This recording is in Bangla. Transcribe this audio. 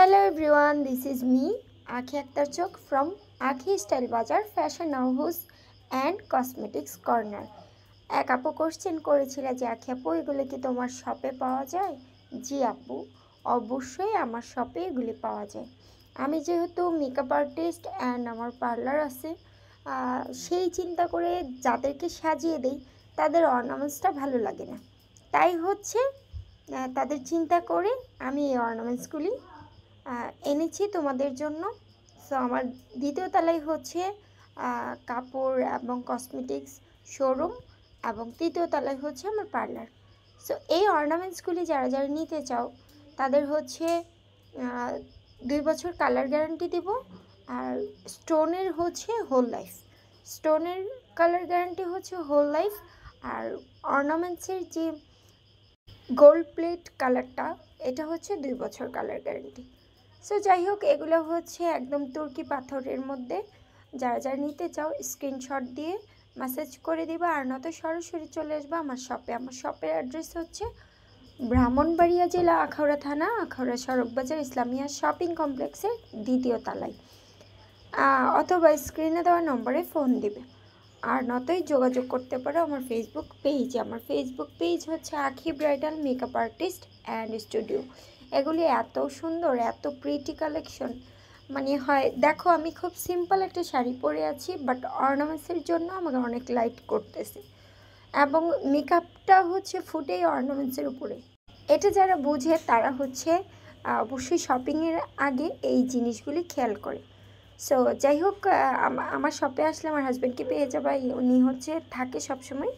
Hello everyone, this is me, Akhi Akhtar Chok from Akhi Style Bazar Fashion House and Cosmetics Corner. এক আপু কোশ্চেন করেছিল যে আখি আপু এগুলো কি তোমার শপে পাওয়া যায়? জি আপু, অবশ্যই আমার শপে এগুলি পাওয়া যায়। আমি যেহেতু মেকআপ আর্টিস্ট অ্যান্ড আমার পার্লার আছে, সেই চিন্তা করে যাদেরকে সাজিয়ে দেই তাদের অর্নামেন্টসটা ভালো লাগে না, তাই হচ্ছে তাদের চিন্তা করে আমি এই অর্নামেন্টসগুলি এনেছি তোমাদের জন্য। সো আমার দ্বিতীয় তলায় হচ্ছে কাপড় এবং কসমেটিক্স শোরুম, এবং তৃতীয় তলায় হচ্ছে আমার পার্লার। সো এই অর্নামেন্টসগুলি যারা যারা নিতে চাও তাদের হচ্ছে 2 বছর কালার গ্যারান্টি দেব, আর স্টোনের হচ্ছে হোল লাইফ। স্টোনের কালার গ্যারান্টি হচ্ছে হোল লাইফ, আর অর্নামেন্টসের যে গোল্ড প্লেট কালারটা এটা হচ্ছে 2 বছর কালার গ্যারান্টি। সো যাই হোক, এগুলো হচ্ছে একদম তুর্কি পাথরের মধ্যে। যারা যারা নিতে চাও স্ক্রিনশট দিয়ে মেসেজ করে দিবা, আর নয়তো সরাসরি চলে আসবা আমার শপে। আমার শপের অ্যাড্রেস হচ্ছে ব্রাহ্মণবাড়িয়া জেলা, আখাউড়া থানা, আখাউড়া সড়ক বাজার, ইসলামিয়া শপিং কমপ্লেক্সের 2য় তলায়, অথবা স্ক্রিনে দেওয়া নম্বরে ফোন দিবে। আর নয়তোই যোগাযোগ করতে পারো আমার ফেসবুক পেজে। আমার ফেসবুক পেজ হচ্ছে আখি bridal makeup artist and studio. এগুলি এত সুন্দর, এত প্রিটি কালেকশন, মানে হয় দেখো আমি খুব সিম্পল একটা শাড়ি পরে আছি, বাট অর্নামেন্টসের জন্য আমাকে অনেক লাইট করতেছে, এবং মেকআপটা হচ্ছে ফুটেই অর্নামেন্টসের উপরে। এটা যারা বুঝে তারা হচ্ছে অবশ্যই শপিংয়ের আগে এই জিনিসগুলি খেয়াল করে। সো যাই হোক, আমার শপে আসলে আমার হাজব্যান্ডকে পেয়ে যাবে, উনি হচ্ছে থাকে সবসময়